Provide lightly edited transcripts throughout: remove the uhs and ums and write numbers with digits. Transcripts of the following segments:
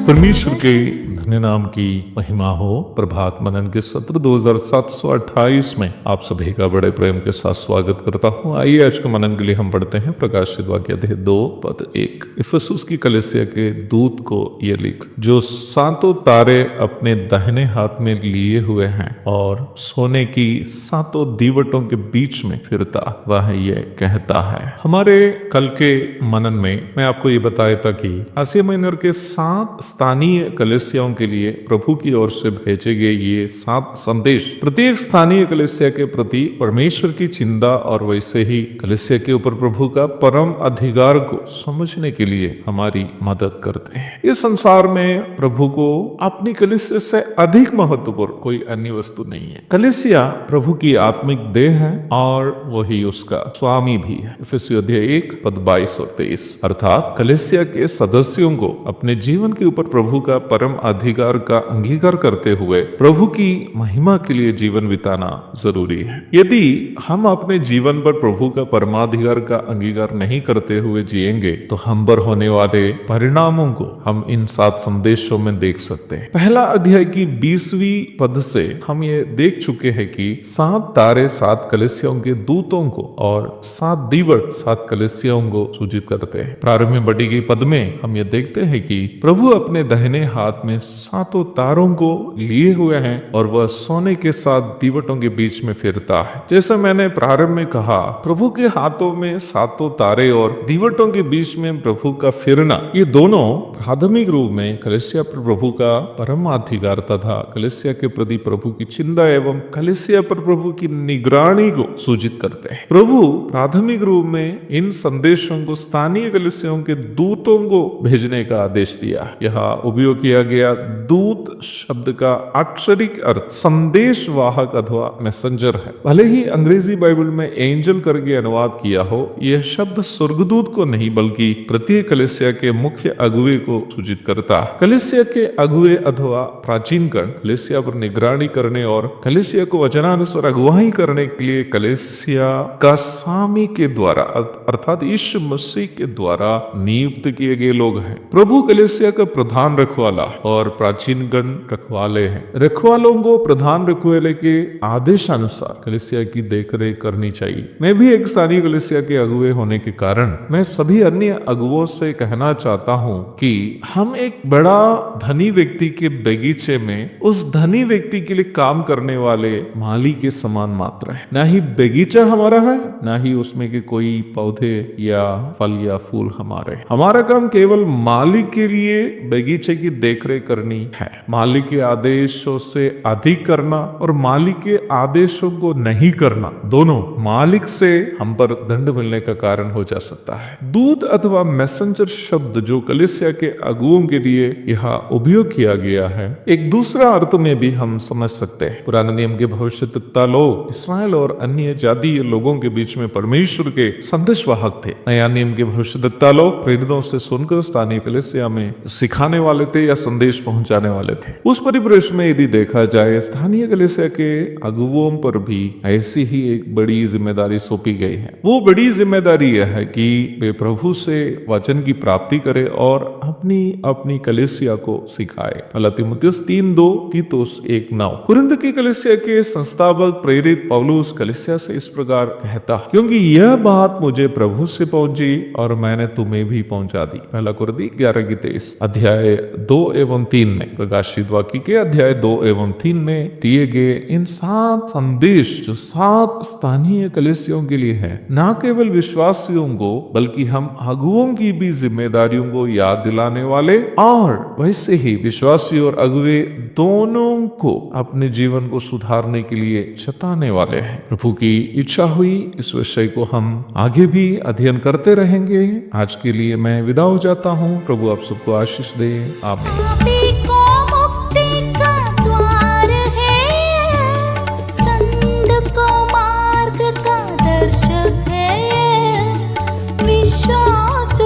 परमेश्वर के धन्य नाम की महिमा हो। प्रभात मनन के सत्र 2728 में आप सभी का बड़े प्रेम के साथ स्वागत करता हूँ। आइए आज के मनन के लिए हम पढ़ते हैं प्रकाशित वाक्य अध्याय 2 पद 1। इफिसुस की कलीसिया के दूत को ये लिख, जो सातों तारे अपने दाहिने हाथ में लिए हुए हैं और सोने की सातों दीवटों के बीच में फिरता वह ये कहता है। हमारे कल के मनन में मैं आपको ये बताया था कि आसिया माइनर के 7 स्थानीय कलीसियाओं के लिए प्रभु की ओर से भेजे गए ये 7 संदेश प्रत्येक स्थानीय कलीसिया के प्रति परमेश्वर की चिंता और वैसे ही कलीसिया के ऊपर प्रभु का परम अधिकार को समझने के लिए हमारी मदद करते हैं। इस संसार में प्रभु को अपनी कलीसिया से अधिक महत्वपूर्ण कोई अन्य वस्तु नहीं है। कलीसिया प्रभु की आत्मिक देह है और वही उसका स्वामी भी है। इफिसियों अध्याय 1 पद 22 और 23, अर्थात कलीसिया के सदस्यों को अपने जीवन के ऊपर प्रभु का परम अधिकार का अंगीकार करते हुए प्रभु की महिमा के लिए जीवन बिताना जरूरी है। यदि हम अपने जीवन पर प्रभु का परमाधिकार का अंगीकार नहीं करते हुए जिएंगे तो हम पर होने वाले परिणामों को हम इन 7 संदेशों में देख सकते हैं। पहला अध्याय की 20वीं पद से हम ये देख चुके हैं कि 7 तारे 7 कलीसियाओं के दूतों को और 7 दीवट 7 कलीसियाओं को सूचित करते हैं। प्रारंभ में बढ़ी गई पद में हम ये देखते हैं कि प्रभु अपने दाहिने हाथ में 7 तारों को लिए हुए हैं और वह सोने के 7 दीवटों के बीच में फिरता है। जैसा मैंने प्रारंभ में कहा, प्रभु के हाथों में 7 तारे और दीवटों के बीच में प्रभु का फिरना, ये दोनों प्राथमिक रूप में कलीसिया पर प्रभु का परम अधिकार तथा कलीसिया के प्रति प्रभु की चिंता एवं कलीसिया पर प्रभु की निगरानी को सूचित करते हैं। प्रभु प्राथमिक रूप में इन संदेशों को स्थानीय कलीसियाओं के दूतों को भेजने का आदेश दिया। यहाँ उपयोग किया गया दूत शब्द का अक्षरिक अर्थ संदेश वाहक अथवा मैसेंजर है। भले ही अंग्रेजी बाइबल में एंजल करके अनुवाद किया हो, यह शब्द स्वर्गदूत को नहीं बल्कि प्रत्येक कलीसिया के मुख्य अगुवे को सूचित करता है। कलीसिया के अगुवे अथवा प्राचीन गण कलीसिया पर निगरानी करने और कलीसिया को वचनानुसार अगुवाई करने के लिए कलीसिया का स्वामी के द्वारा अर्थात यीशु मसीह के द्वारा नियुक्त किए गए लोग हैं। प्रभु कलीसिया का प्रधान रखवाला और प्राचीन गण रखवाले हैं। रखवालों को प्रधान रखवाले के आदेशानुसार कलीसिया की देखरेख करनी चाहिए। मैं भी एक स्थानीय कलीसिया के अगुवे होने के कारण मैं सभी अन्य अगुवों से कहना चाहता हूँ कि हम एक बड़ा धनी व्यक्ति के बगीचे में उस धनी व्यक्ति के लिए काम करने वाले माली के समान मात्र है। ना ही बगीचा हमारा है, ना ही उसमें के कोई पौधे या फल या फूल हमारे। हमारा काम केवल मालिक के लिए बगीचे की देखरेख करनी है। मालिक के आदेशों से अधिक करना और मालिक के आदेशों को नहीं करना, दोनों मालिक से हम पर दंड मिलने का कारण हो जा सकता है। दूत अथवा मैसेंजर शब्द जो कलीसिया के अगुओं के लिए यहाँ उपयोग किया गया है, एक दूसरा अर्थ में भी हम समझ सकते हैं। पुराने नियम के भविष्यद्वक्ता लोग इस्राएल और अन्य जातीय लोगों के बीच में परमेश्वर के संदेशवाहक थे। नया नियम के भविष्यद्वक्ता लोग प्रेरितों से सुनकर स्थानीय कलीसिया में सिखाने वाले थे या संदेश पहुंचाने वाले थे। उस परिप्रेक्ष्य में यदि देखा जाए, स्थानीय कलीसिया के अगुवों पर भी ऐसी ही एक बड़ी जिम्मेदारी सौंपी गई है। वो बड़ी जिम्मेदारी यह है कि वे प्रभु से वचन की प्राप्ति करे और अपनी अपनी कलीसिया को सिखाए। पहला तीमुथियुस 3:2, तीतुस 1:9। कुरिन्थ की कलीसिया के संस्थापक प्रेरित पौलुस कलीसिया से इस प्रकार कहता, क्योंकि यह बात मुझे प्रभु से पहुंची और मैंने तुम्हें भी पहुंचा समझा दी। पहला कुरदी 11:23। अध्याय 2 एवं 3 में, प्रकाशित वाक्य के अध्याय 2 एवं 3 में दिए गए इन 7 संदेश जो 7 स्थानीय कलीसियों के लिए है, न केवल विश्वासियों को बल्कि हम अगुओं की भी जिम्मेदारियों को याद दिलाने वाले, और वैसे ही विश्वासी और अगुवे दोनों को अपने जीवन को सुधारने के लिए चेताने वाले हैं। प्रभु की इच्छा हुई इस विषय को हम आगे भी अध्ययन करते रहेंगे। आज के लिए मैं विदा हो जाता हूँ। प्रभु आप सबको आशीष दे। आमीन।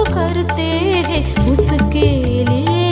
करते हैं उसके लिए